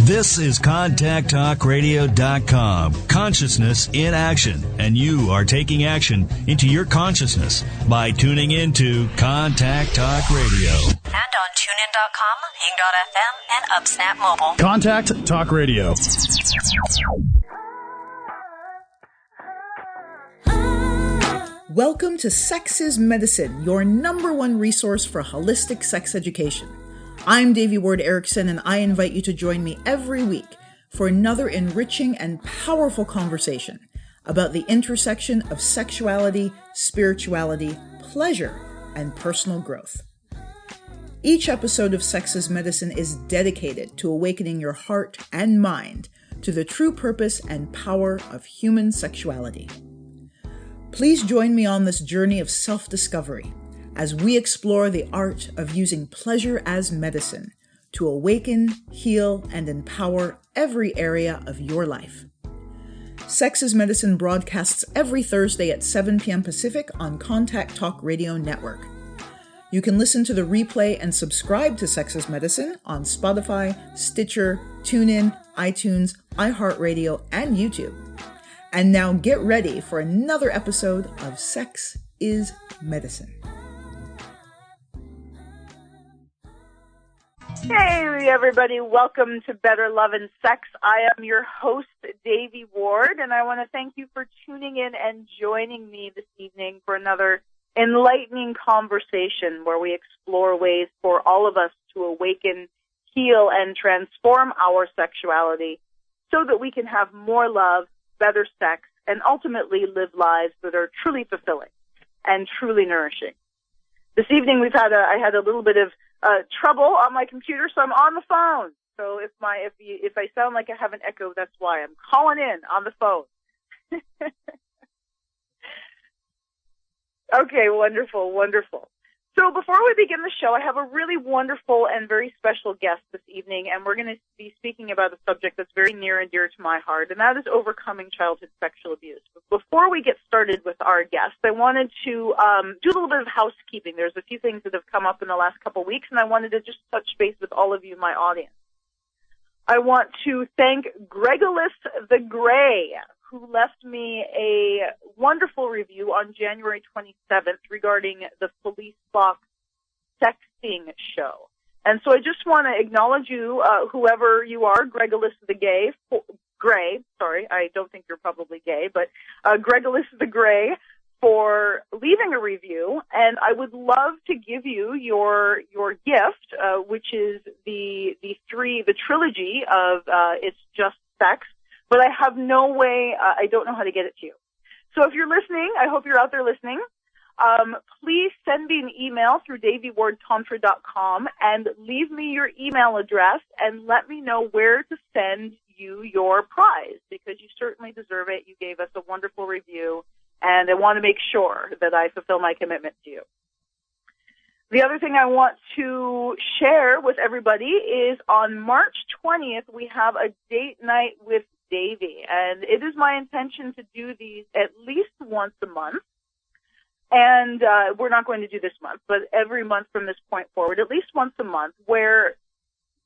This is ContactTalkRadio.com. Consciousness in action. And you are taking action into your consciousness by tuning into Contact Talk Radio. And on TuneIn.com, Hing.fm, and UpSnap Mobile. Contact Talk Radio. Welcome to Sex is Medicine, your number one resource for holistic sex education. I'm Devi Ward Erickson, and I invite you to join me every week for another enriching and powerful conversation about the intersection of sexuality, spirituality, pleasure, and personal growth. Each episode of Sex is Medicine is dedicated to awakening your heart and mind to the true purpose and power of human sexuality. Please join me on this journey of self-discovery as we explore the art of using pleasure as medicine to awaken, heal, and empower every area of your life. Sex is Medicine broadcasts every Thursday at 7 p.m. Pacific on Contact Talk Radio Network. You can listen to the replay and subscribe to Sex is Medicine on Spotify, Stitcher, TuneIn, iTunes, iHeartRadio, and YouTube. And now get ready for another episode of Sex is Medicine. Hey everybody, welcome to Better Love and Sex. I am your host, Devi Ward, and I want to thank you for tuning in and joining me this evening for another enlightening conversation where we explore ways for all of us to awaken, heal, and transform our sexuality so that we can have more love, better sex, and ultimately live lives that are truly fulfilling and truly nourishing. This evening I had a little bit of trouble on my computer, so I'm on the phone. So if I sound like I have an echo, that's why. I'm calling in on the phone. Okay, wonderful, wonderful. So before we begin the show, I have a really wonderful and very special guest this evening, and we're going to be speaking about a subject that's very near and dear to my heart, and that is overcoming childhood sexual abuse. But before we get started with our guest, I wanted to do a little bit of housekeeping. There's a few things that have come up in the last couple of weeks, and I wanted to just touch base with all of you, my audience. I want to thank Gregolis the Gray, who left me a wonderful review on January 27th regarding the Police Box sexting show. And so I just want to acknowledge you, whoever you are, Gregolis the Gray, I don't think you're probably gay, but Gregolis the Gray, for leaving a review. And I would love to give you your gift, which is the trilogy of It's Just Sex. But I have no way, I don't know how to get it to you. So if you're listening, I hope you're out there listening, please send me an email through DavyWardTantra.com and leave me your email address and let me know where to send you your prize, because you certainly deserve it. You gave us a wonderful review, and I want to make sure that I fulfill my commitment to you. The other thing I want to share with everybody is on March 20th, we have a date night with Davy, and it is my intention to do these at least once a month. And we're not going to do this month, but every month from this point forward, at least once a month, where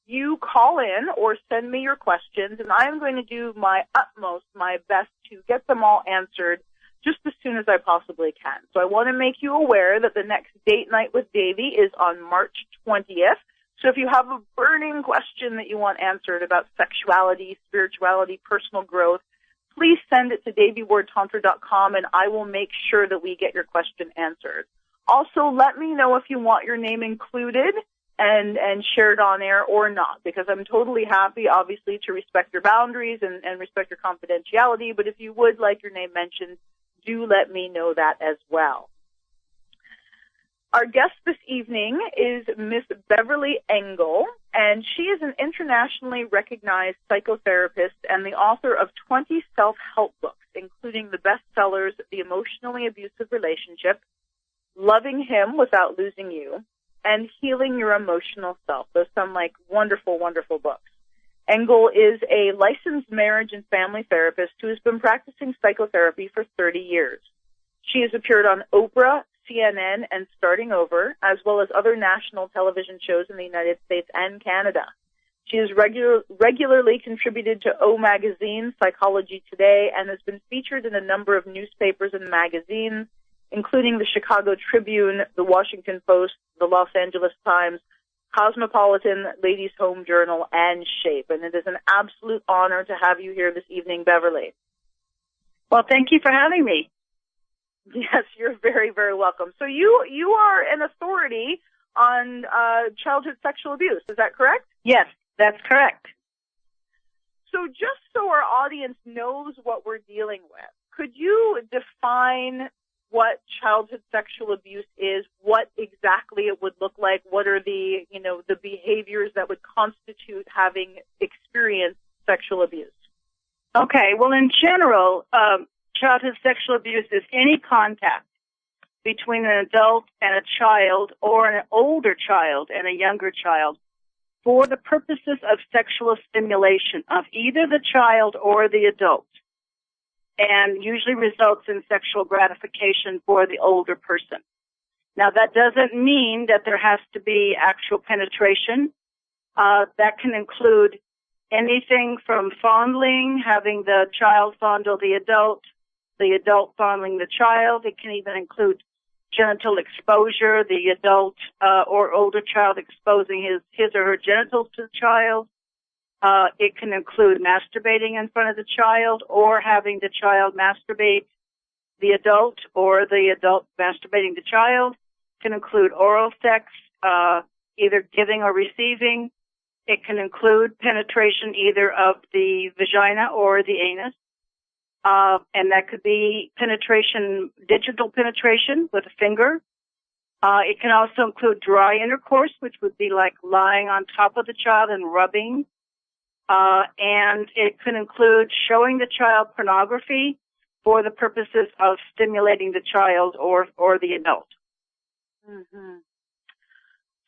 you call in or send me your questions, and I am going to do my utmost, my best to get them all answered just as soon as I possibly can. So I want to make you aware that the next date night with Davy is on March 20th. So if you have a burning question that you want answered about sexuality, spirituality, personal growth, please send it to DavyWardTantra.com, and I will make sure that we get your question answered. Also, let me know if you want your name included and shared on air or not, because I'm totally happy, obviously, to respect your boundaries and respect your confidentiality. But if you would like your name mentioned, do let me know that as well. Our guest this evening is Miss Beverly Engel, and she is an internationally recognized psychotherapist and the author of 20 self-help books, including the bestsellers The Emotionally Abusive Relationship, Loving Him Without Losing You, and Healing Your Emotional Self. Those sound like wonderful, wonderful books. Engel is a licensed marriage and family therapist who has been practicing psychotherapy for 30 years. She has appeared on Oprah, CNN, and Starting Over, as well as other national television shows in the United States and Canada. She has regularly contributed to O Magazine, Psychology Today, and has been featured in a number of newspapers and magazines, including the Chicago Tribune, the Washington Post, the Los Angeles Times, Cosmopolitan, Ladies' Home Journal, and Shape. And it is an absolute honor to have you here this evening, Beverly. Well, thank you for having me. Yes, you're very, very welcome. So you are an authority on childhood sexual abuse. Is that correct? Yes, that's correct. So just so our audience knows what we're dealing with, could you define what childhood sexual abuse is, what exactly it would look like, what are the behaviors that would constitute having experienced sexual abuse? Okay, well, in general, childhood sexual abuse is any contact between an adult and a child or an older child and a younger child for the purposes of sexual stimulation of either the child or the adult, and usually results in sexual gratification for the older person. Now, that doesn't mean that there has to be actual penetration. That can include anything from fondling, having the child fondle the adult fondling the child. It can even include genital exposure, the adult or older child exposing his or her genitals to the child. It can include masturbating in front of the child or having the child masturbate the adult or the adult masturbating the child. It can include oral sex, either giving or receiving. It can include penetration either of the vagina or the anus. And that could be penetration, digital penetration with a finger. It can also include dry intercourse, which would be like lying on top of the child and rubbing. And it can include showing the child pornography for the purposes of stimulating the child or the adult. Mm-hmm.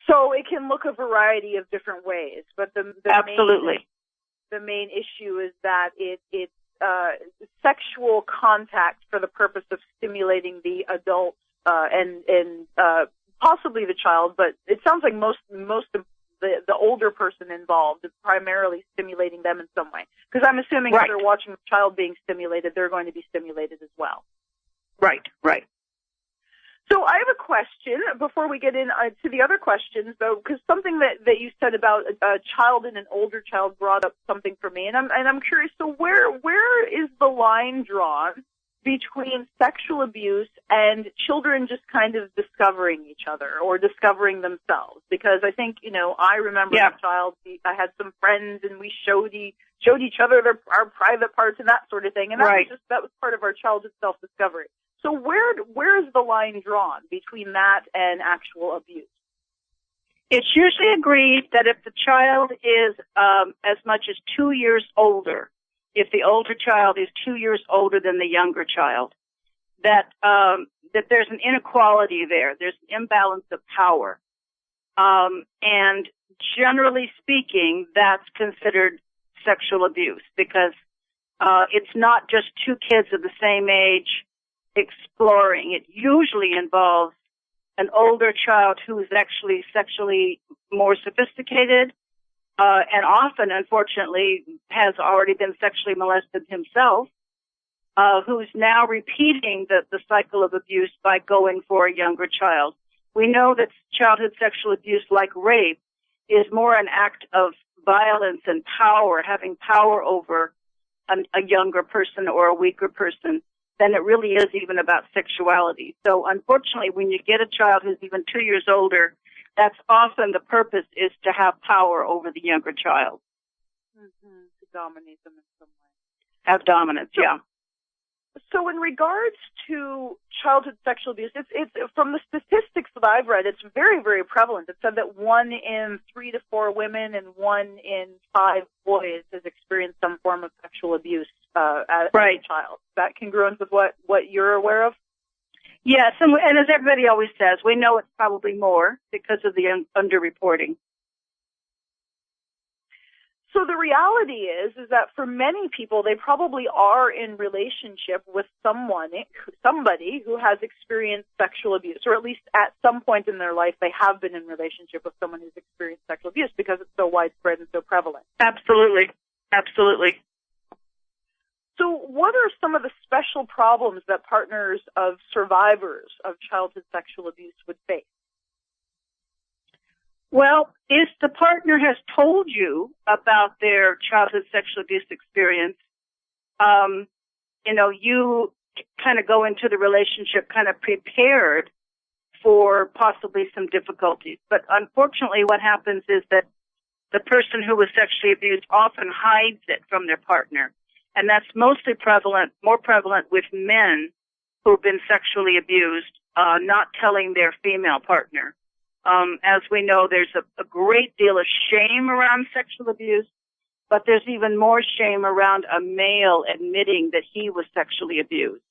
So it can look a variety of different ways, but absolutely the main issue is that it's sexual contact for the purpose of stimulating the adult and possibly the child, but it sounds like most of the older person involved is primarily stimulating them in some way. Because I'm assuming right. If they're watching the child being stimulated, they're going to be stimulated as well. Right. So I have a question before we get in to the other questions, though, because something that you said about a child and an older child brought up something for me, and I'm curious. So where is the line drawn between sexual abuse and children just kind of discovering each other or discovering themselves? Because I think I remember as a child, I had some friends and we showed each other our private parts and that sort of thing, and that was part of our childhood self-discovery. So where is the line drawn between that and actual abuse? It's usually agreed that if the child is as much as 2 years older, if the older child is 2 years older than the younger child, that there's an inequality there. There's an imbalance of power. And generally speaking, that's considered sexual abuse because it's not just two kids of the same age exploring. It usually involves an older child who is actually sexually more sophisticated and often, unfortunately, has already been sexually molested himself, who's now repeating the cycle of abuse by going for a younger child. We know that childhood sexual abuse, like rape, is more an act of violence and power, having power over a younger person or a weaker person, than it really is even about sexuality. So unfortunately, when you get a child who's even 2 years older, that's often the purpose is to have power over the younger child. Mm-hmm. To dominate them in some way. Have dominance, yeah. So in regards to childhood sexual abuse, it's from the statistics that I've read, it's very, very prevalent. It said that 1 in 3 to 4 women and 1 in 5 boys has experienced some form of sexual abuse as a child. Is that congruent with what you're aware of? Yes, and as everybody always says, we know it's probably more because of the underreporting. So the reality is that for many people, they probably are in relationship with somebody who has experienced sexual abuse, or at least at some point in their life, they have been in relationship with someone who's experienced sexual abuse because it's so widespread and so prevalent. Absolutely. Absolutely. So what are some of the special problems that partners of survivors of childhood sexual abuse would face? Well, if the partner has told you about their childhood sexual abuse experience, you kind of go into the relationship kind of prepared for possibly some difficulties. But unfortunately, what happens is that the person who was sexually abused often hides it from their partner. And that's more prevalent with men who've been sexually abused, not telling their female partner. As we know, there's a great deal of shame around sexual abuse, but there's even more shame around a male admitting that he was sexually abused.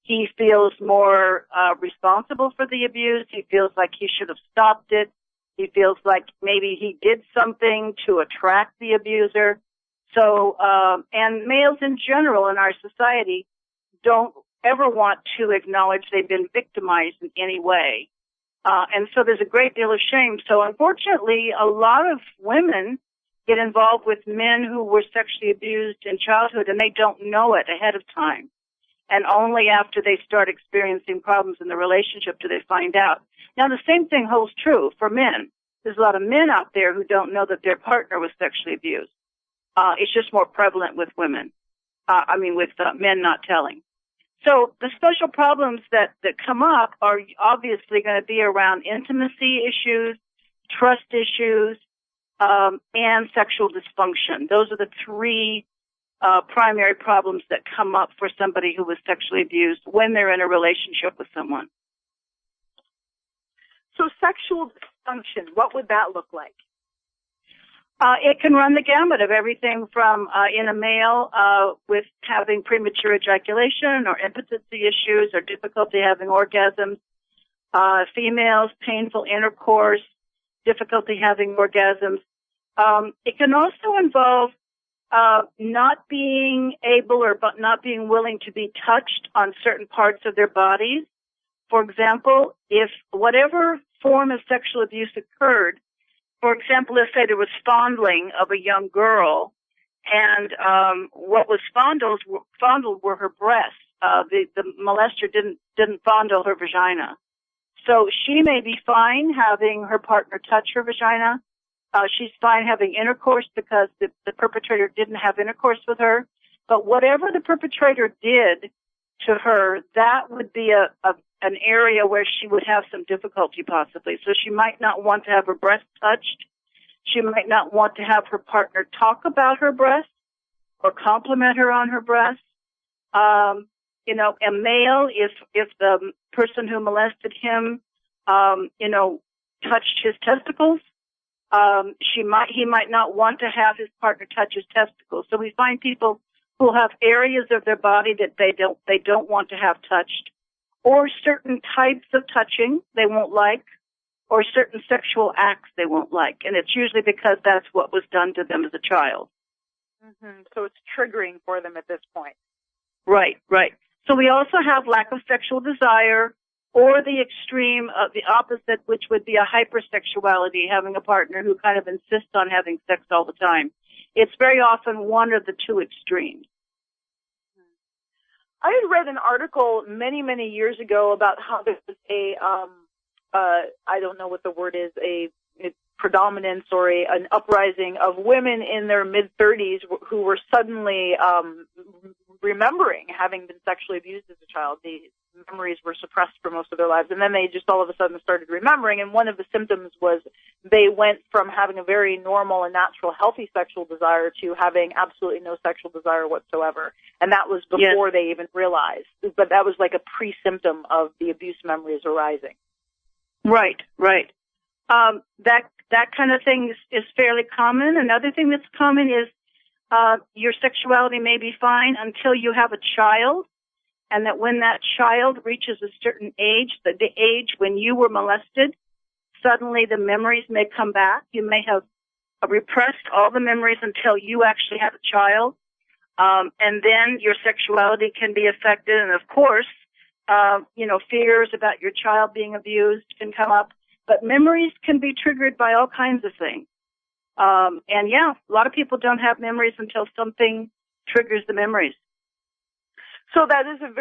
He feels more responsible for the abuse. He feels like he should have stopped it. He feels like maybe he did something to attract the abuser. So, and males in general in our society don't ever want to acknowledge they've been victimized in any way. And so there's a great deal of shame. So unfortunately, a lot of women get involved with men who were sexually abused in childhood, and they don't know it ahead of time. And only after they start experiencing problems in the relationship do they find out. Now, the same thing holds true for men. There's a lot of men out there who don't know that their partner was sexually abused. It's just more prevalent with women. With men not telling. So the special problems that come up are obviously going to be around intimacy issues, trust issues, and sexual dysfunction. Those are the three primary problems that come up for somebody who was sexually abused when they're in a relationship with someone. So sexual dysfunction, what would that look like? It can run the gamut of everything from in a male with having premature ejaculation or impotency issues or difficulty having orgasms, females, painful intercourse, difficulty having orgasms. It can also involve not being able or not being willing to be touched on certain parts of their bodies. For example, if whatever form of sexual abuse occurred, for example, let's say there was fondling of a young girl, and what was fondled were her breasts. The molester didn't fondle her vagina. So she may be fine having her partner touch her vagina. She's fine having intercourse because the perpetrator didn't have intercourse with her. But whatever the perpetrator did to her, that would be an area where she would have some difficulty possibly. So she might not want to have her breast touched. She might not want to have her partner talk about her breast or compliment her on her breast. A male, if the person who molested him, touched his testicles, he might not want to have his partner touch his testicles. So we find people who have areas of their body that they don't want to have touched, or certain types of touching they won't like, or certain sexual acts they won't like. And it's usually because that's what was done to them as a child. Mm-hmm. So it's triggering for them at this point. Right. So we also have lack of sexual desire, or the extreme of the opposite, which would be a hypersexuality, having a partner who kind of insists on having sex all the time. It's very often one of the two extremes. I had read an article many, many years ago about how there was I don't know what the word is, a predominance or an uprising of women in their mid-30s who were suddenly remembering having been sexually abused as a child. The memories were suppressed for most of their lives, and then they just all of a sudden started remembering, and one of the symptoms was they went from having a very normal and natural, healthy sexual desire to having absolutely no sexual desire whatsoever, and that was before they even realized. But that was like a pre-symptom of the abuse memories arising. Right. That kind of thing is fairly common. Another thing that's common is your sexuality may be fine until you have a child, and that when that child reaches a certain age, the age when you were molested, suddenly the memories may come back. You may have repressed all the memories until you actually have a child. And then your sexuality can be affected. And of course, fears about your child being abused can come up. But memories can be triggered by all kinds of things. And yeah, a lot of people don't have memories until something triggers the memories. So that is a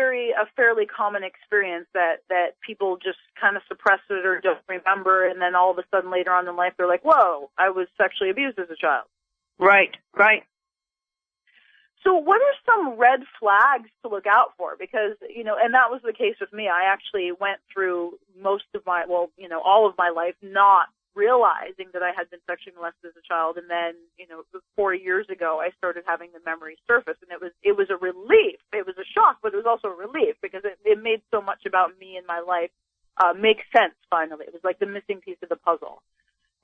fairly common experience that people just kind of suppress it or don't remember, and then all of a sudden later on in life they're like, whoa, I was sexually abused as a child. Right. So what are some red flags to look out for? Because, and that was the case with me. I actually went through all of my life not realizing that I had been sexually molested as a child. And then, 4 years ago, I started having the memories surface. And it was a relief. It was a shock, but it was also a relief because it made so much about me and my life make sense finally. It was like the missing piece of the puzzle.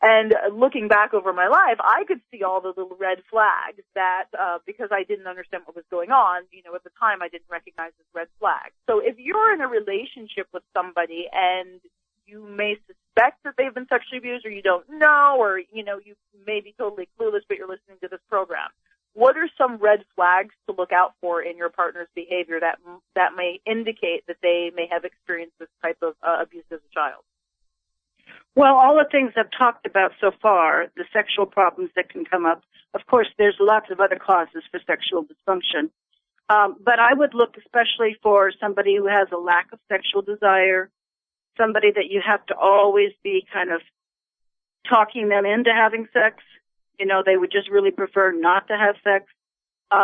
And looking back over my life, I could see all the little red flags that, because I didn't understand what was going on, at the time I didn't recognize as red flags. So if you're in a relationship with somebody and you may suspect that they've been sexually abused, or you don't know, or, you may be totally clueless, but you're listening to this program, what are some red flags to look out for in your partner's behavior that may indicate that they may have experienced this type of abuse as a child? Well, all the things I've talked about so far, the sexual problems that can come up, of course, there's lots of other causes for sexual dysfunction. But I would look especially for somebody who has a lack of sexual desire, somebody that you have to always be kind of talking them into having sex. They would just really prefer not to have sex.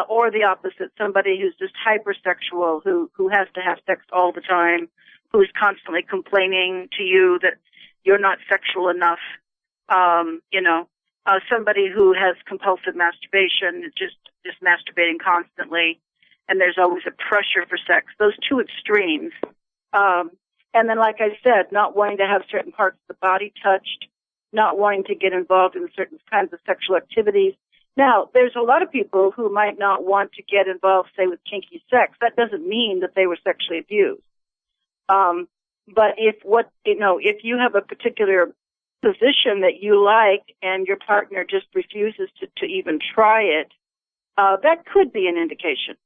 Or the opposite, somebody who's just hypersexual, who has to have sex all the time, who's constantly complaining to you that you're not sexual enough. Somebody who has compulsive masturbation, just masturbating constantly, and there's always a pressure for sex. Those two extremes. And then, like I said, not wanting to have certain parts of the body touched, not wanting to get involved in certain kinds of sexual activities. Now, there's a lot of people who might not want to get involved, say, with kinky sex. That doesn't mean that they were sexually abused. But if you have a particular position that you like and your partner just refuses to even try it, that could be an indication.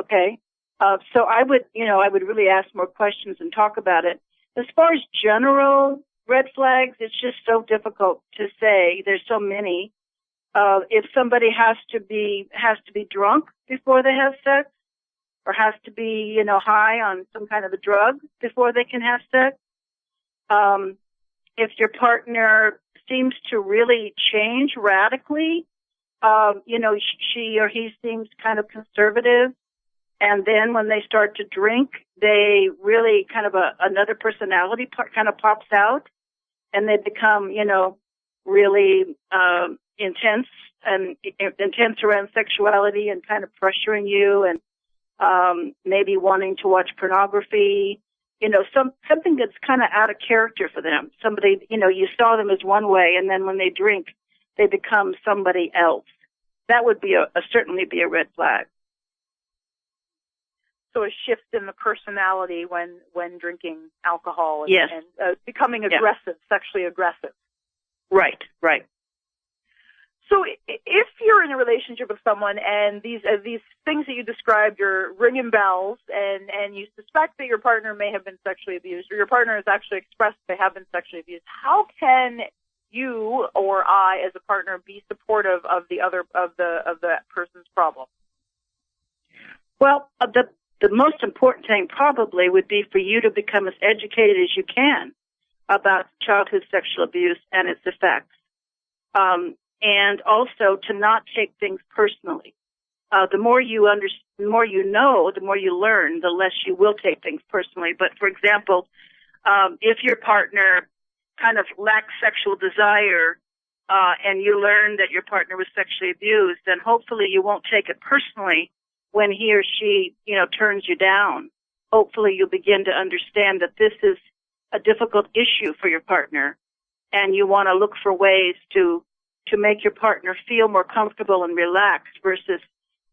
Okay? So I would really ask more questions and talk about it. As far as general red flags, it's just so difficult to say. There's so many. If somebody has to be drunk before they have sex, or has to be, high on some kind of a drug before they can have sex. If your partner seems to really change radically, she or he seems kind of conservative, and then when they start to drink, they really kind of another personality kind of pops out, and they become, really intense around sexuality and kind of pressuring you and maybe wanting to watch pornography, something that's kind of out of character for them. Somebody, you saw them as one way, and then when they drink, they become somebody else. That would be certainly be a red flag. So a shift in the personality when drinking alcohol and, yes. and becoming aggressive, sexually aggressive. Right. So if you're in a relationship with someone and these things that you described are ringing bells and you suspect that your partner may have been sexually abused, or your partner has actually expressed they have been sexually abused, how can you or I as a partner be supportive of that person's problem? Well, the most important thing probably would be for you to become as educated as you can about childhood sexual abuse and its effects. And also to not take things personally. The more you know, the more you learn, the less you will take things personally. But for example, if your partner kind of lacks sexual desire, and you learn that your partner was sexually abused, then hopefully you won't take it personally when he or she, turns you down. Hopefully you'll begin to understand that this is a difficult issue for your partner, and you want to look for ways to make your partner feel more comfortable and relaxed versus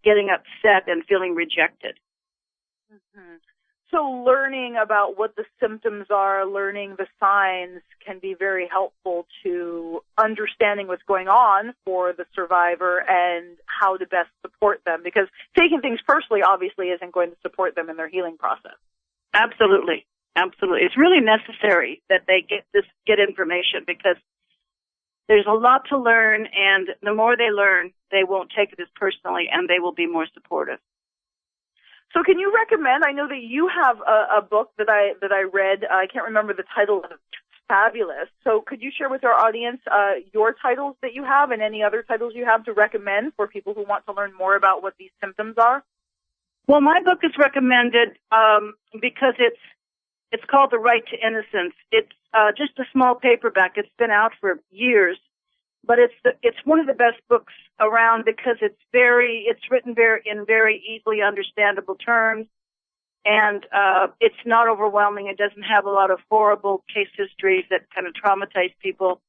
getting upset and feeling rejected. Mm-hmm. So learning about what the symptoms are, learning the signs can be very helpful to understanding what's going on for the survivor and how to best support them, because taking things personally obviously isn't going to support them in their healing process. Absolutely. Absolutely. It's really necessary that they get information, because there's a lot to learn, and the more they learn, they won't take it as personally, and they will be more supportive. So can you recommend, I know that you have a book that I read, I can't remember the title of it, fabulous. So could you share with our audience your titles that you have and any other titles you have to recommend for people who want to learn more about what these symptoms are? Well, my book is recommended because it's called The Right to Innocence. It's just a small paperback. It's been out for years, but it's one of the best books around because it's written in very easily understandable terms, and it's not overwhelming. It doesn't have a lot of horrible case histories that kind of traumatize people.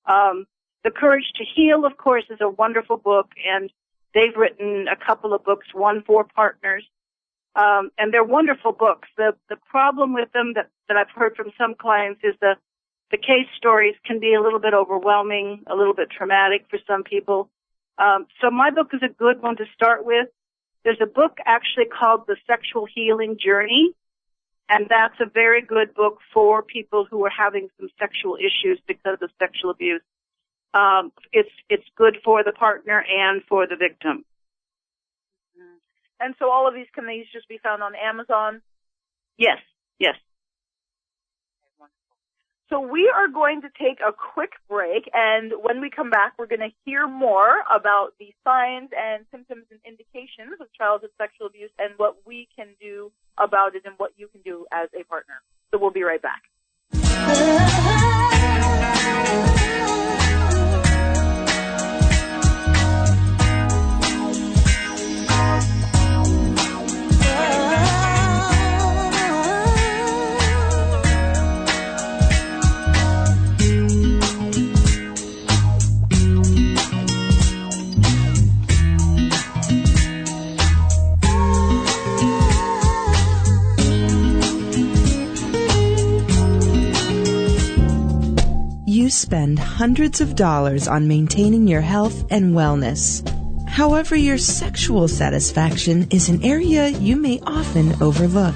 The Courage to Heal, of course, is a wonderful book, and they've written a couple of books, one for partners, and they're wonderful books. The problem with them that I've heard from some clients is the case stories can be a little bit overwhelming, a little bit traumatic for some people. So my book is a good one to start with. There's a book actually called The Sexual Healing Journey, and that's a very good book for people who are having some sexual issues because of sexual abuse. It's good for the partner and for the victim. And so all of these, can these just be found on Amazon? Yes. So we are going to take a quick break, and when we come back, we're going to hear more about the signs and symptoms and indications of childhood sexual abuse and what we can do about it and what you can do as a partner. So we'll be right back. You spend hundreds of dollars on maintaining your health and wellness. However, your sexual satisfaction is an area you may often overlook.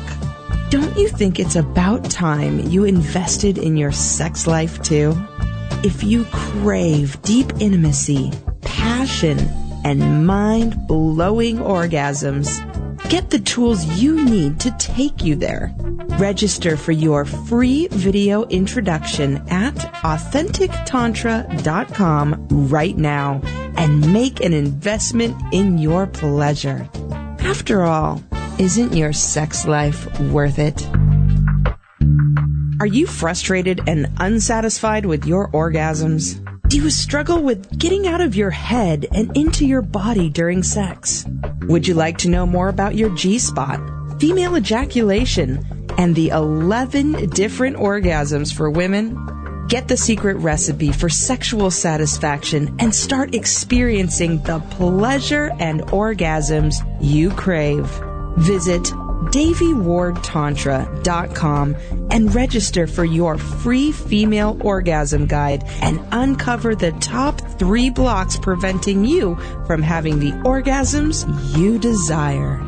Don't you think it's about time you invested in your sex life too? If you crave deep intimacy, passion, and mind-blowing orgasms, get the tools you need to take you there. Register for your free video introduction at AuthenticTantra.com right now and make an investment in your pleasure. After all, isn't your sex life worth it? Are you frustrated and unsatisfied with your orgasms? Do you struggle with getting out of your head and into your body during sex? Would you like to know more about your G-spot, female ejaculation, and the 11 different orgasms for women? Get the secret recipe for sexual satisfaction and start experiencing the pleasure and orgasms you crave. Visit DeviWardTantra.com and register for your free female orgasm guide and uncover the top 3 blocks preventing you from having the orgasms you desire.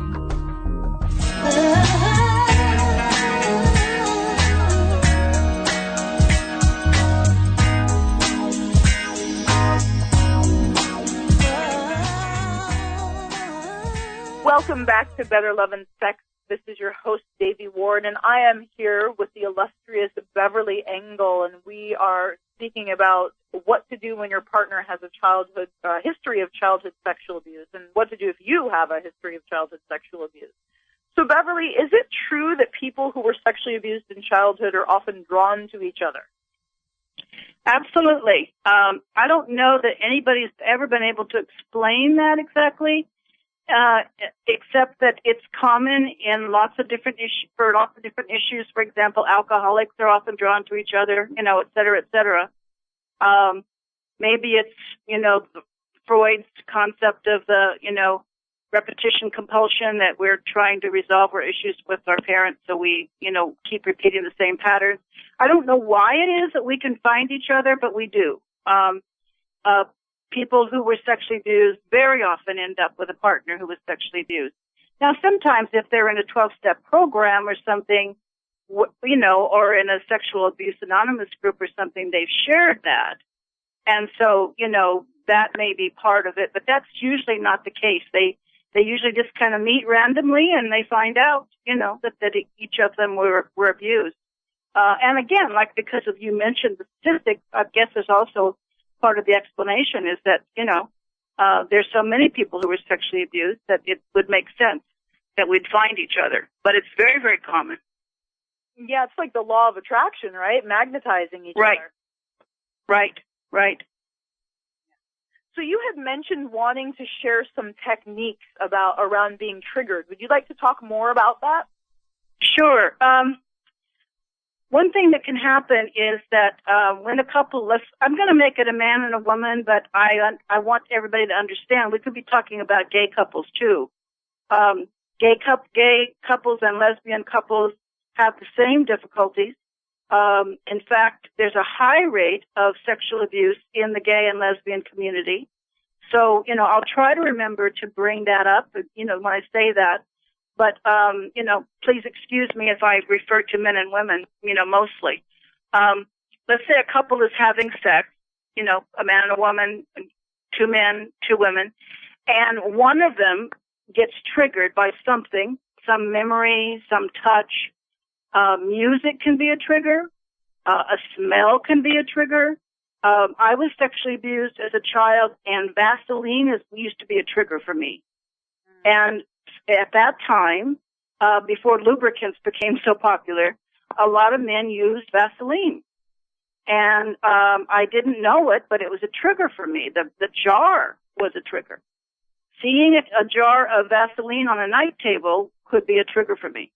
Welcome back to Better Love and Sex. This is your host, Devi Ward, and I am here with the illustrious Beverly Engel, and we are speaking about what to do when your partner has a history of childhood sexual abuse, and what to do if you have a history of childhood sexual abuse. So, Beverly, is it true that people who were sexually abused in childhood are often drawn to each other? Absolutely. I don't know that anybody's ever been able to explain that exactly. Except that it's common in lots of different issues. For example, alcoholics are often drawn to each other, et cetera, et cetera. Maybe it's, Freud's concept of the, repetition compulsion, that we're trying to resolve our issues with our parents, so we, keep repeating the same patterns. I don't know why it is that we can find each other, but we do. People who were sexually abused very often end up with a partner who was sexually abused. Now, sometimes if they're in a 12-step program or something, or in a sexual abuse anonymous group or something, they've shared that. And so, that may be part of it, but that's usually not the case. They usually just kind of meet randomly and they find out, that each of them were abused. And again, because of you mentioned the statistics, I guess there's also part of the explanation is that, there's so many people who were sexually abused that it would make sense that we'd find each other. But it's very, very common. Yeah, it's like the law of attraction, right? Magnetizing each other. Right. So you had mentioned wanting to share some techniques around being triggered. Would you like to talk more about that? Sure. One thing that can happen is that when a couple, I'm going to make it a man and a woman, but I want everybody to understand. We could be talking about gay couples too. Gay couples and lesbian couples have the same difficulties. In fact, there's a high rate of sexual abuse in the gay and lesbian community. So, I'll try to remember to bring that up, when I say that. But, please excuse me if I refer to men and women, mostly. Let's say a couple is having sex, a man and a woman, 2 men, 2 women, and one of them gets triggered by something, some memory, some touch. Music can be a trigger. A smell can be a trigger. I was sexually abused as a child, and Vaseline used to be a trigger for me. And at that time, before lubricants became so popular, a lot of men used Vaseline. And I didn't know it, but it was a trigger for me. The jar was a trigger. Seeing a jar of Vaseline on a night table could be a trigger for me.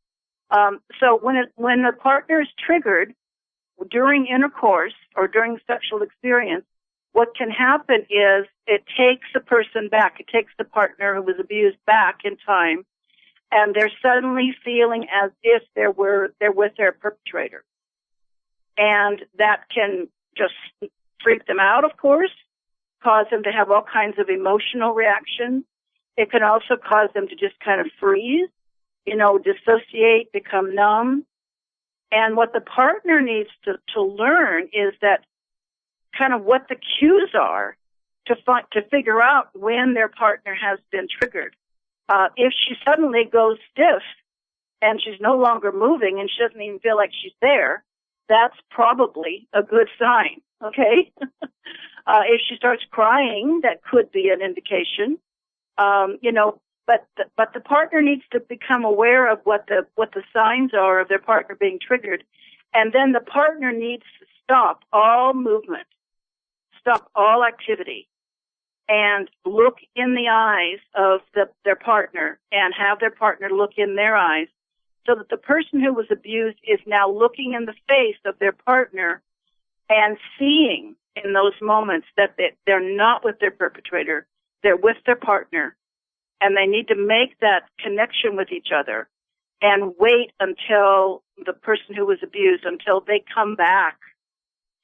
So when a partner is triggered during intercourse or during sexual experience, what can happen is it takes the person back. It takes the partner who was abused back in time, and they're suddenly feeling as if they're with their perpetrator. And that can just freak them out, of course, cause them to have all kinds of emotional reactions. It can also cause them to just kind of freeze, dissociate, become numb. And what the partner needs to learn is that kind of what the cues are to figure out when their partner has been triggered. If she suddenly goes stiff and she's no longer moving and she doesn't even feel like she's there, that's probably a good sign, okay? If she starts crying, that could be an indication. But the partner needs to become aware of what the signs are of their partner being triggered, and then the partner needs to stop all movement, stop all activity, and look in the eyes of their partner and have their partner look in their eyes, so that the person who was abused is now looking in the face of their partner and seeing in those moments that they're not with their perpetrator, they're with their partner. And they need to make that connection with each other and wait until the person who was abused, until they come back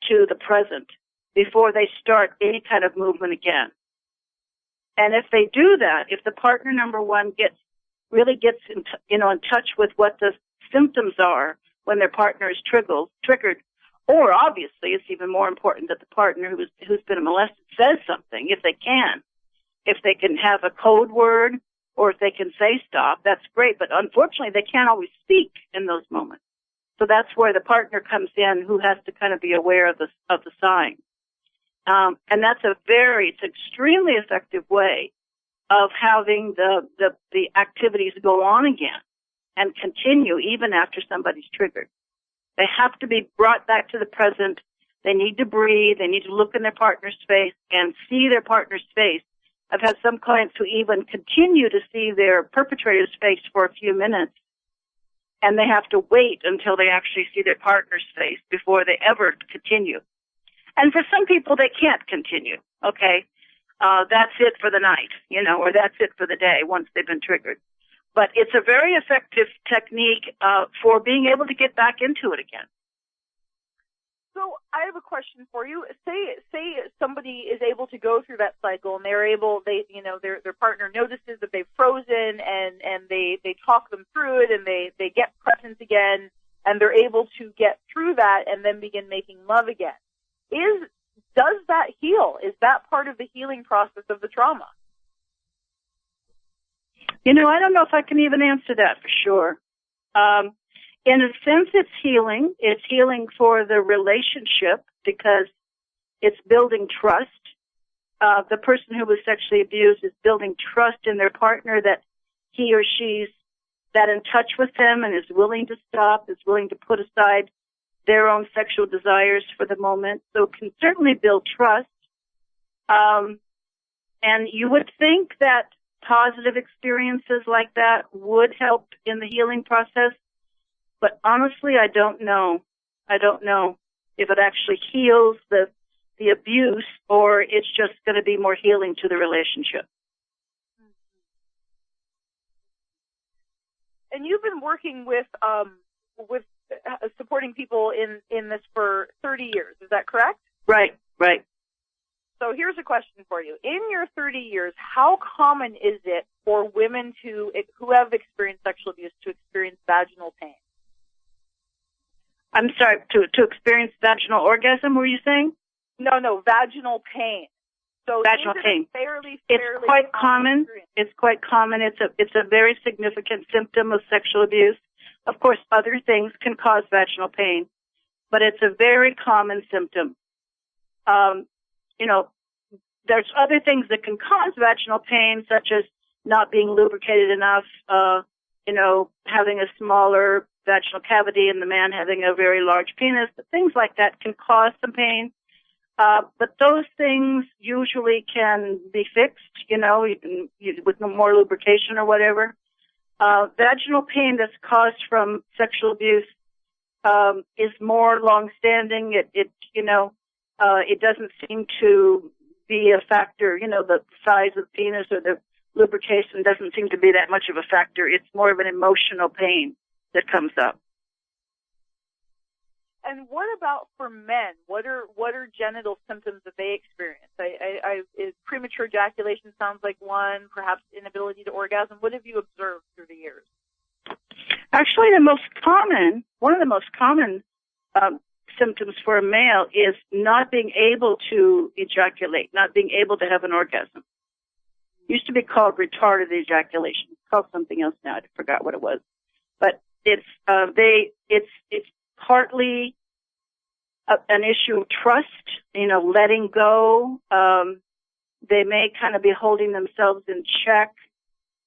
to the present before they start any kind of movement again. And if they do that, if the partner number one gets in touch with what the symptoms are when their partner is triggered, or obviously it's even more important that the partner who's been molested says something if they can. If they can have a code word or if they can say stop, that's great. But unfortunately, they can't always speak in those moments. So that's where the partner comes in, who has to kind of be aware of the signs. And that's it's extremely effective way of having the activities go on again and continue even after somebody's triggered. They have to be brought back to the present. They need to breathe. They need to look in their partner's face and see their partner's face. I've had some clients who even continue to see their perpetrator's face for a few minutes, and they have to wait until they actually see their partner's face before they ever continue. And for some people, they can't continue, okay? that's it for the night, or that's it for the day once they've been triggered. But it's a very effective technique for being able to get back into it again. So I have a question for you. Say somebody is able to go through that cycle, and their partner notices that they've frozen, and they talk them through it, and they get present again, and they're able to get through that and then begin making love again. Does that heal? Is that part of the healing process of the trauma? I don't know if I can even answer that for sure. In a sense, it's healing. It's healing for the relationship because it's building trust. The person who was sexually abused is building trust in their partner that he or she's that in touch with them and is willing to stop, is willing to put aside their own sexual desires for the moment. So it can certainly build trust. And you would think that positive experiences like that would help in the healing process. But honestly, I don't know. I don't know if it actually heals the abuse or it's just going to be more healing to the relationship. And you've been working with supporting people in this for 30 years. Is that correct? Right. So here's a question for you. In your 30 years, how common is it for women who have experienced sexual abuse to experience vaginal pain? I'm sorry, to experience vaginal orgasm, were you saying? No, vaginal pain. So vaginal pain. It's quite common. Experience? It's quite common. It's a very significant symptom of sexual abuse. Of course, other things can cause vaginal pain, but it's a very common symptom. There's other things that can cause vaginal pain, such as not being lubricated enough, having a smaller vaginal cavity and the man having a very large penis. Things like that can cause some pain. But those things usually can be fixed, with more lubrication or whatever. Vaginal pain that's caused from sexual abuse is more long-standing. It doesn't seem to be a factor. The size of the penis or the lubrication doesn't seem to be that much of a factor. It's more of an emotional pain that comes up. And what about for men? What are genital symptoms that they experience? Premature ejaculation sounds like one, perhaps inability to orgasm. What have you observed through the years? Actually, one of the most common symptoms for a male is not being able to ejaculate, not being able to have an orgasm. It used to be called retarded ejaculation. It's called something else now. I forgot what it was. But it's partly an issue of trust, letting go. They may kind of be holding themselves in check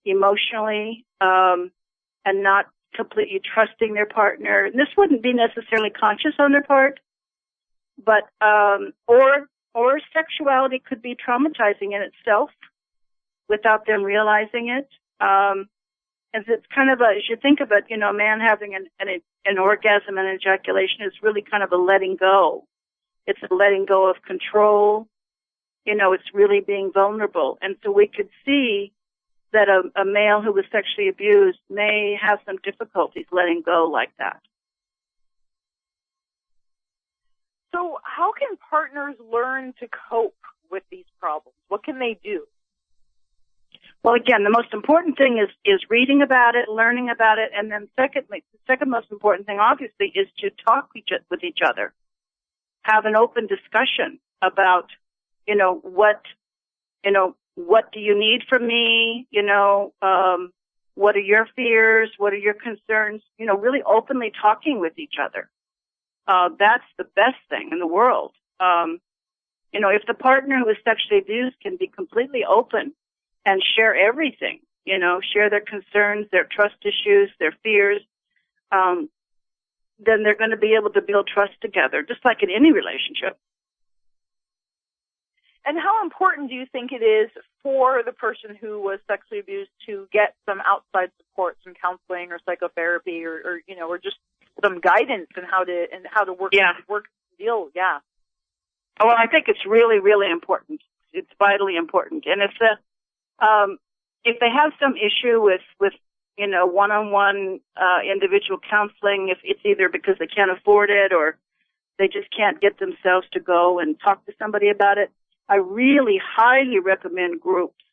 emotionally, and not completely trusting their partner. And this wouldn't be necessarily conscious on their part, but or sexuality could be traumatizing in itself without them realizing it. And it's kind of as you think of it, a man having an orgasm and ejaculation is really kind of a letting go. It's a letting go of control. It's really being vulnerable. And so we could see that a male who was sexually abused may have some difficulties letting go like that. So how can partners learn to cope with these problems? What can they do? Well, again, the most important thing is reading about it, learning about it, and then secondly, the second most important thing, obviously, is to talk with each other. Have an open discussion about, what do you need from me? What are your fears? What are your concerns? Really openly talking with each other. That's the best thing in the world. If the partner who is sexually abused can be completely open and share everything, share their concerns, their trust issues, their fears, then they're going to be able to build trust together, just like in any relationship. And how important do you think it is for the person who was sexually abused to get some outside support, some counseling or psychotherapy or just some guidance in how to work, work deal? Yeah. Well, I think it's really, really important it's vitally important. And if they have some issue with one-on-one individual counseling, if it's either because they can't afford it or they just can't get themselves to go and talk to somebody about it, I really highly recommend groups.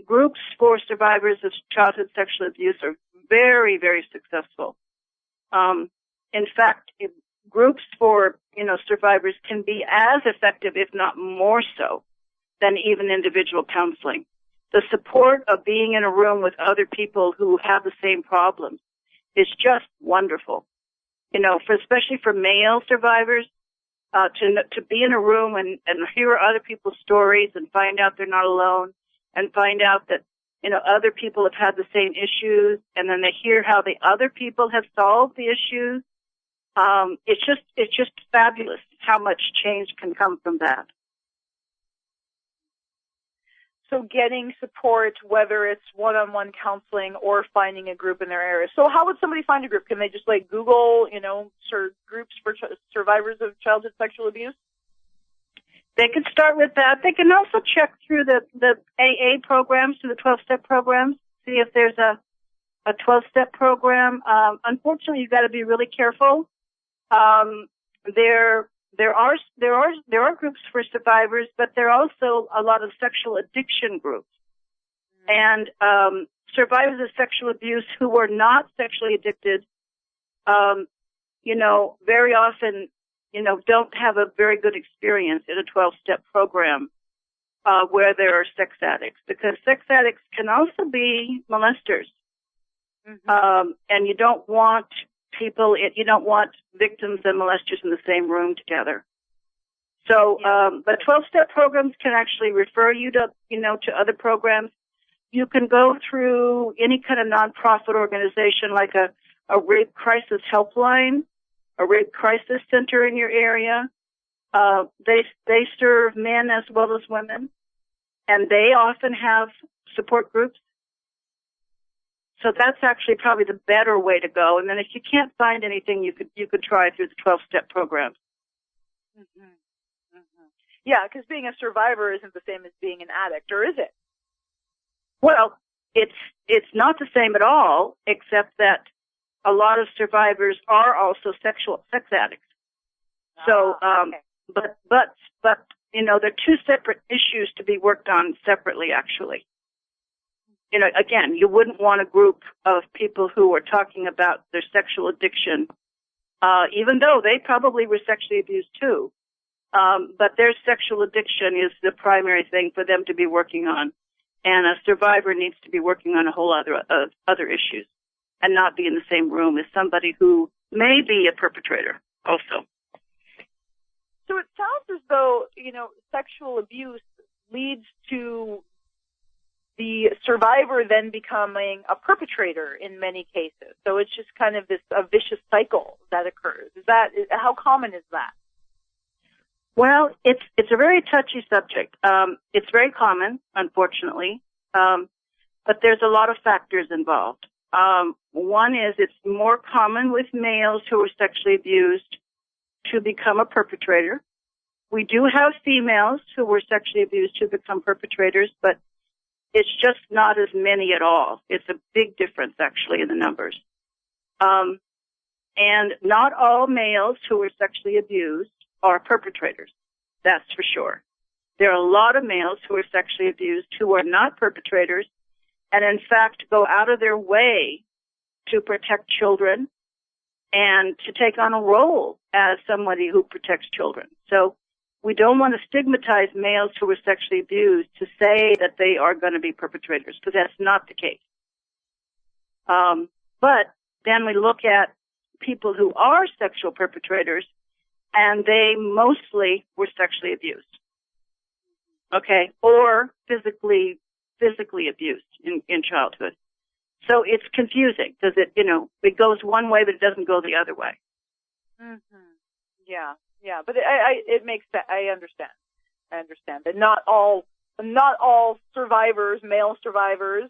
Groups for survivors of childhood sexual abuse are very, very successful. In fact, groups for, survivors can be as effective, if not more so, than even individual counseling. The support of being in a room with other people who have the same problems is just wonderful. Especially for male survivors, to be in a room and hear other people's stories and find out they're not alone, and find out that, other people have had the same issues, and then they hear how the other people have solved the issues. It's just fabulous how much change can come from that. So getting support, whether it's one-on-one counseling or finding a group in their area. So how would somebody find a group? Can they just Google, groups for survivors of childhood sexual abuse? They can start with that. They can also check through the AA programs, through the 12-step programs, see if there's a 12-step program. Unfortunately, you've got to be really careful. There are groups for survivors, but there are also a lot of sexual addiction groups. And survivors of sexual abuse who are not sexually addicted, very often, don't have a very good experience in a 12-step program where there are sex addicts, because sex addicts can also be molesters. Mm-hmm. And you don't want victims and molesters in the same room together. So, but 12-step programs can actually refer you to other programs. You can go through any kind of nonprofit organization like a rape crisis helpline, a rape crisis center in your area. They serve men as well as women, and they often have support groups. So that's actually probably the better way to go. And then if you can't find anything, you could try through the 12-step programs. Mm-hmm. Mm-hmm. Yeah, because being a survivor isn't the same as being an addict, or is it? Well, it's not the same at all, except that a lot of survivors are also sex addicts. So, okay. but they're two separate issues to be worked on separately, actually. Again, you wouldn't want a group of people who are talking about their sexual addiction, even though they probably were sexually abused too. But their sexual addiction is the primary thing for them to be working on. And a survivor needs to be working on a whole other issues and not be in the same room as somebody who may be a perpetrator also. So it sounds as though, sexual abuse leads to the survivor then becoming a perpetrator in many cases. So it's just kind of a vicious cycle that occurs. How common is that? Well, it's a very touchy subject. It's very common, unfortunately, but there's a lot of factors involved. One is it's more common with males who are sexually abused to become a perpetrator. We do have females who were sexually abused to become perpetrators, but it's just not as many at all. It's a big difference, actually, in the numbers. And not all males who are sexually abused are perpetrators. That's for sure. There are a lot of males who are sexually abused who are not perpetrators and, in fact, go out of their way to protect children and to take on a role as somebody who protects children. So we don't want to stigmatize males who are sexually abused to say that they are going to be perpetrators, because that's not the case. But then we look at people who are sexual perpetrators, and they mostly were sexually abused, okay, or physically abused in childhood. So it's confusing because it goes one way, but it doesn't go the other way. Mm-hmm. Yeah, but it makes sense. I understand that not all survivors, male survivors,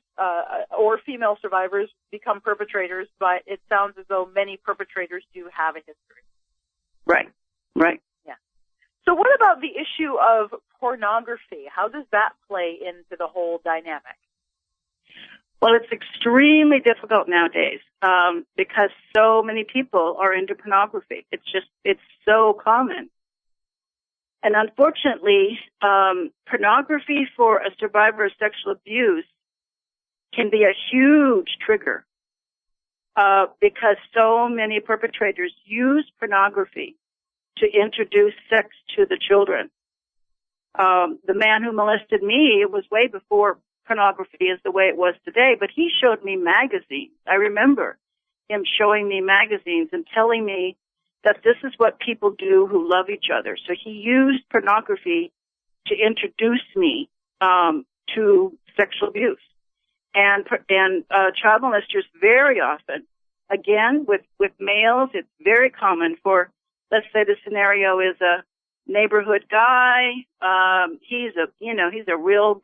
or female survivors become perpetrators, but it sounds as though many perpetrators do have a history. Right. Yeah. So what about the issue of pornography? How does that play into the whole dynamic? Well, it's extremely difficult nowadays because so many people are into pornography. It's so common. And unfortunately, pornography for a survivor of sexual abuse can be a huge trigger because so many perpetrators use pornography to introduce sex to the children. The man who molested me, it was way before pornography is the way it was today, but he showed me magazines. I remember him showing me magazines and telling me that this is what people do who love each other. So he used pornography to introduce me to sexual abuse. And child molesters very often, again, with males, it's very common for, let's say the scenario is a neighborhood guy. He's a real,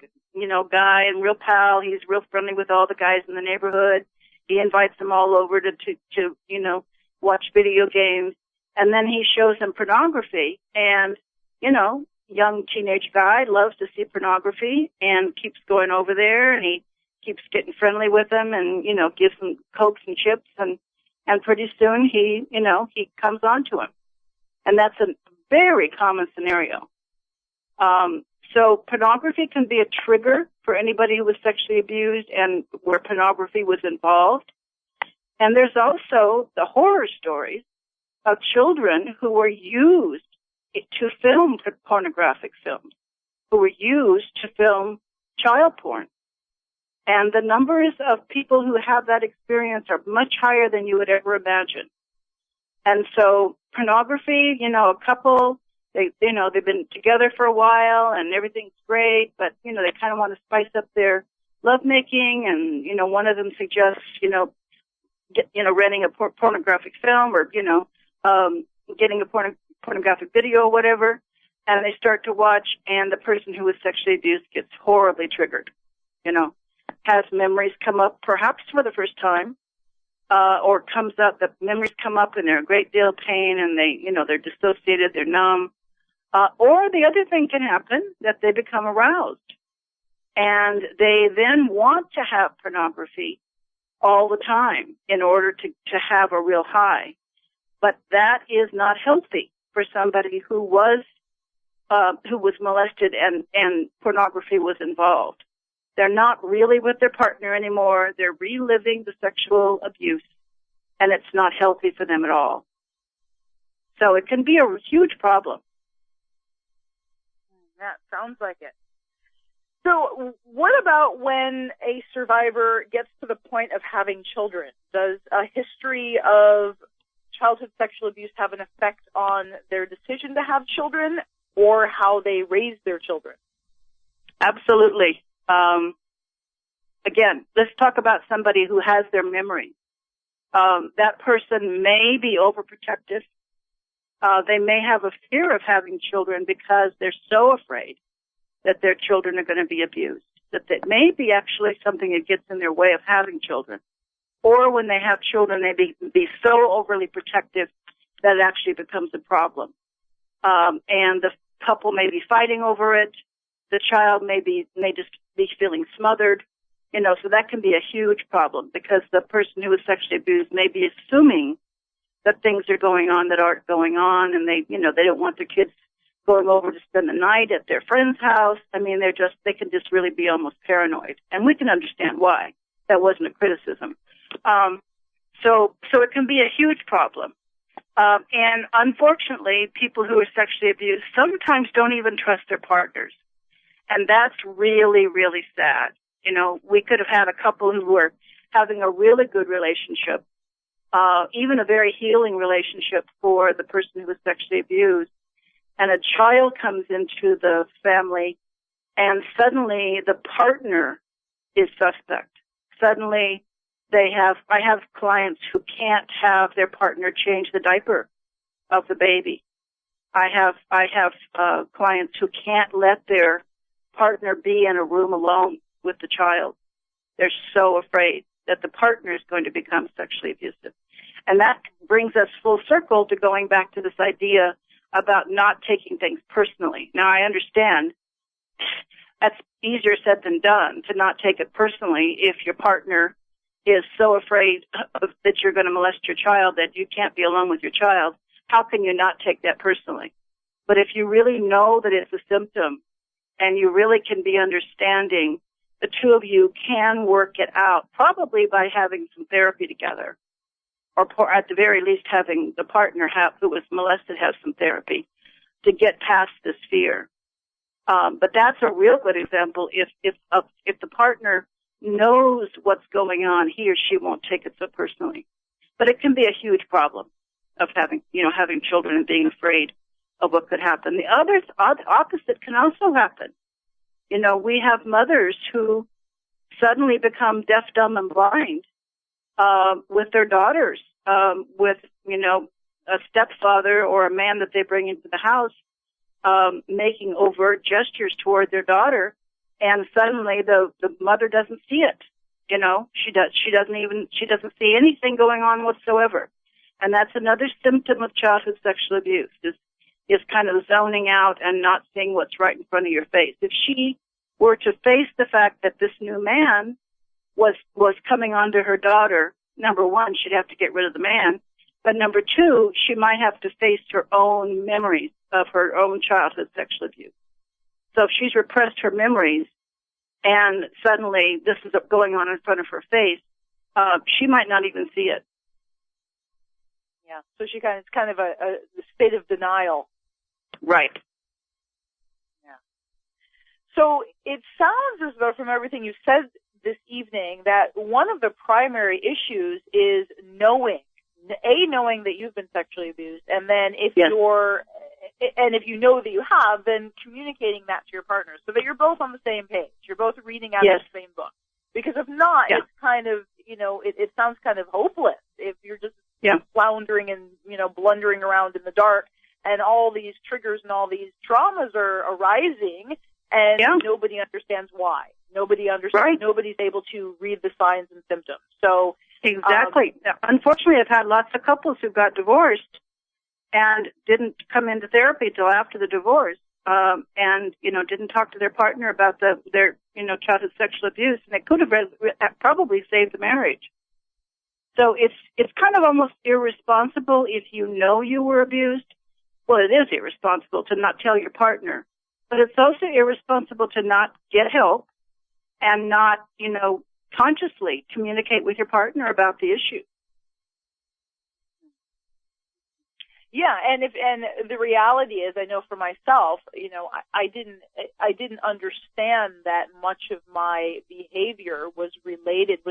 guy and real pal. He's real friendly with all the guys in the neighborhood. He invites them all over to watch video games. And then he shows them pornography. And, young teenage guy loves to see pornography and keeps going over there, and he keeps getting friendly with them and, gives them Cokes and chips, and pretty soon he comes on to him. And that's a very common scenario. So pornography can be a trigger for anybody who was sexually abused and where pornography was involved. And there's also the horror stories of children who were used to film pornographic films, who were used to film child porn. And the numbers of people who have that experience are much higher than you would ever imagine. And so pornography, a couple, they've been together for a while and everything's great, but, they kind of want to spice up their lovemaking, and, one of them suggests, renting a pornographic film or, getting a pornographic video or whatever, and they start to watch, and the person who was sexually abused gets horribly triggered, has memories come up perhaps for the first time, or comes up, the memories come up and they're in a great deal of pain and they're dissociated, they're numb. Or the other thing can happen, that they become aroused and they then want to have pornography all the time in order to have a real high. But that is not healthy for somebody who was molested and pornography was involved. They're not really with their partner anymore. They're reliving the sexual abuse, and it's not healthy for them at all. So it can be a huge problem. That sounds like it. So what about when a survivor gets to the point of having children? Does a history of childhood sexual abuse have an effect on their decision to have children or how they raise their children? Absolutely. Again, let's talk about somebody who has their memory. That person may be overprotective. They may have a fear of having children because they're so afraid that their children are going to be abused, that may be actually something that gets in their way of having children. Or when they have children, they be so overly protective that it actually becomes a problem. And the couple may be fighting over it. The child may just be feeling smothered, so that can be a huge problem because the person who is sexually abused may be assuming that things are going on that aren't going on, and they don't want their kids going over to spend the night at their friend's house. I mean, they can just really be almost paranoid, and we can understand why. That wasn't a criticism. So it can be a huge problem. And unfortunately, people who are sexually abused sometimes don't even trust their partners. And that's really, really sad. We could have had a couple who were having a really good relationship, even a very healing relationship for the person who was sexually abused. And a child comes into the family, and suddenly the partner is suspect. Suddenly I have clients who can't have their partner change the diaper of the baby. I have clients who can't let their partner be in a room alone with the child. They're so afraid that the partner is going to become sexually abusive. And that brings us full circle to going back to this idea about not taking things personally. Now, I understand that's easier said than done, to not take it personally if your partner is so afraid that you're going to molest your child that you can't be alone with your child. How can you not take that personally? But if you really know that it's a symptom and you really can be understanding, the two of you can work it out, probably by having some therapy together, or at the very least having the partner who was molested have some therapy to get past this fear. But that's a real good example. If the partner knows what's going on, he or she won't take it so personally. But it can be a huge problem of having children and being afraid of what could happen. The opposite can also happen. We have mothers who suddenly become deaf, dumb, and blind with their daughters, with a stepfather or a man that they bring into the house, making overt gestures toward their daughter, and suddenly the mother doesn't see it. She doesn't see anything going on whatsoever. And that's another symptom of childhood sexual abuse, is kind of zoning out and not seeing what's right in front of your face. If she were to face the fact that this new man was coming onto her daughter, number one, she'd have to get rid of the man. But number two, she might have to face her own memories of her own childhood sexual abuse. So if she's repressed her memories and suddenly this is going on in front of her face, she might not even see it. Yeah. So it's kind of a state of denial. Right. Yeah. So it sounds as though from everything you've said this evening that one of the primary issues is knowing that you've been sexually abused, and then if you know that you have, then communicating that to your partner so that you're both on the same page. You're both reading out of the same book. Because if not, it's kind of, it sounds kind of hopeless if you're just floundering and, blundering around in the dark, and all these triggers and all these traumas are arising, and nobody understands why. Nobody understands. Right. Nobody's able to read the signs and symptoms. So exactly. Unfortunately, I've had lots of couples who got divorced and didn't come into therapy till after the divorce, and didn't talk to their partner about their childhood sexual abuse, and it could have probably saved the marriage. So it's kind of almost irresponsible if you know you were abused. Well, it is irresponsible to not tell your partner, but it's also irresponsible to not get help and not consciously communicate with your partner about the issue. Yeah, and the reality is, I know for myself, I didn't understand that much of my behavior was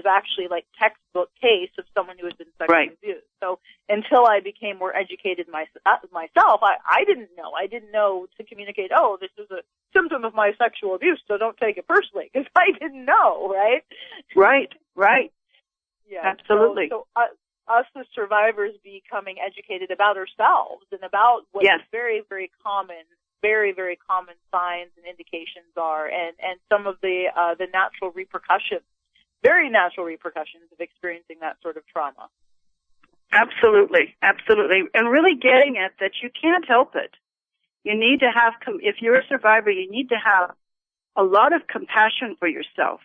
actually like textbook case of someone who had been sexually abused. So until I became more educated myself, I didn't know. I didn't know to communicate, this is a symptom of my sexual abuse, so don't take it personally, because I didn't know, right? Right. Yeah, absolutely. So us as survivors becoming educated about ourselves and about what very, very common signs and indications are, and some of the natural repercussions, very natural repercussions of experiencing that sort of trauma. Absolutely. And really getting it that you can't help it. You need to have, if you're a survivor, you need to have a lot of compassion for yourself.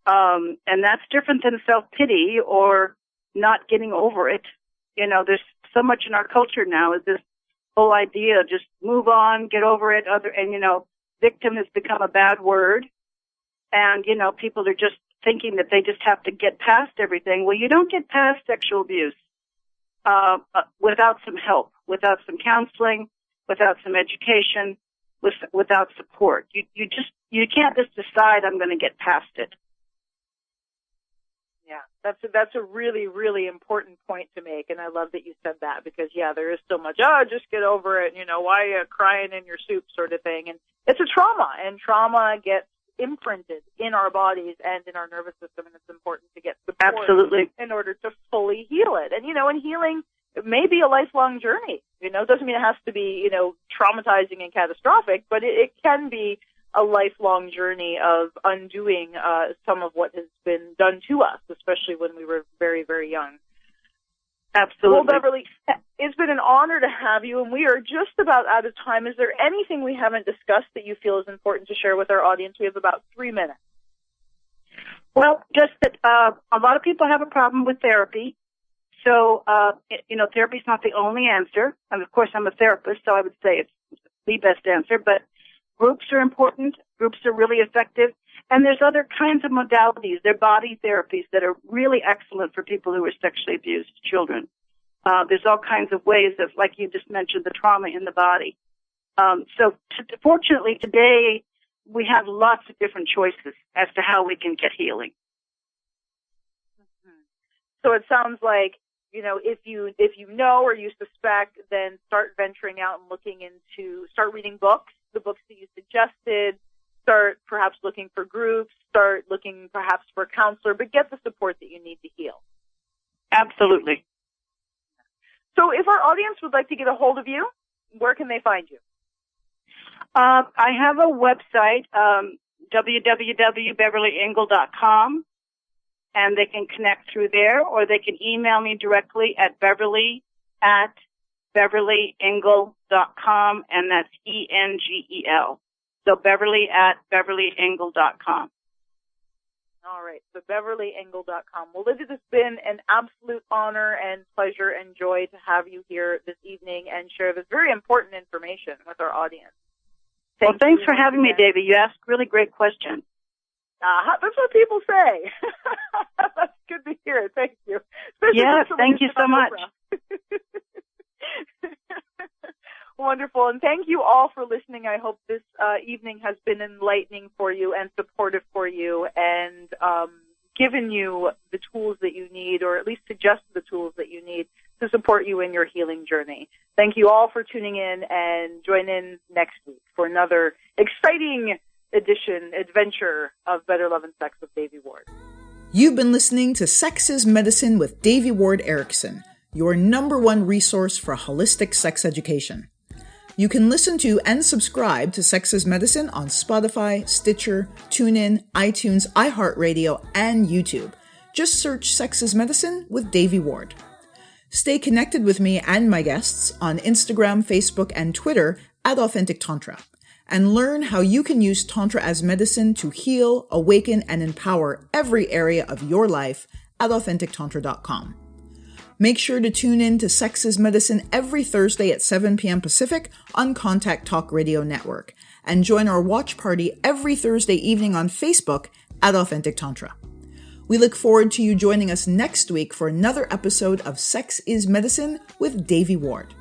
And that's different than self-pity or not getting over it. There's so much in our culture now is this whole idea, just move on, get over it. Victim has become a bad word. And, people are just thinking that they just have to get past everything. Well, you don't get past sexual abuse without some help, without some counseling, without some education, without support. You can't just decide I'm going to get past it. Yeah, that's a really, really important point to make, and I love that you said that, because there is so much, just get over it, why are you crying in your soup sort of thing, and it's a trauma, and trauma gets imprinted in our bodies and in our nervous system, and it's important to get support in order to fully heal it. And and healing may be a lifelong journey. It doesn't mean it has to be traumatizing and catastrophic, but it can be a lifelong journey of undoing some of what has been done to us, especially when we were very, very young. Absolutely. Well, Beverly, it's been an honor to have you, and we are just about out of time. Is there anything we haven't discussed that you feel is important to share with our audience? We have about 3 minutes. Well, just that a lot of people have a problem with therapy. So, therapy is not the only answer. And, of course, I'm a therapist, so I would say it's the best answer. But groups are important. Groups are really effective. And there's other kinds of modalities. They're body therapies that are really excellent for people who are sexually abused children. There's all kinds of ways of, like you just mentioned, the trauma in the body. Fortunately, today we have lots of different choices as to how we can get healing. Mm-hmm. So it sounds like, if you know or you suspect, then start venturing out and start reading books, the books that you suggested. Start perhaps looking for groups, start looking perhaps for a counselor, but get the support that you need to heal. Absolutely. So if our audience would like to get a hold of you, where can they find you? I have a website, www.beverlyengel.com, and they can connect through there, or they can email me directly at beverly@beverlyengel.com, and that's ENGEL. So beverly@beverlyengel.com. All right, so beverlyengel.com. Well, Liz, it has been an absolute honor and pleasure and joy to have you here this evening and share this very important information with our audience. Thanks for having me, Davey. You asked really great questions. That's what people say. That's good to hear. Thank you. Yes, thank you so much. Wonderful. And thank you all for listening. I hope this evening has been enlightening for you and supportive for you and given you the tools that you need, or at least suggested the tools that you need to support you in your healing journey. Thank you all for tuning in, and join in next week for another exciting adventure of Better Love and Sex with Devi Ward. You've been listening to Sex is Medicine with Devi Ward Erickson, your #1 resource for holistic sex education. You can listen to and subscribe to Sex is Medicine on Spotify, Stitcher, TuneIn, iTunes, iHeartRadio, and YouTube. Just search Sex is Medicine with Devi Ward. Stay connected with me and my guests on Instagram, Facebook, and Twitter at Authentic Tantra, and learn how you can use Tantra as medicine to heal, awaken, and empower every area of your life at AuthenticTantra.com. Make sure to tune in to Sex is Medicine every Thursday at 7 p.m. Pacific on Contact Talk Radio Network, and join our watch party every Thursday evening on Facebook at Authentic Tantra. We look forward to you joining us next week for another episode of Sex is Medicine with Devi Ward.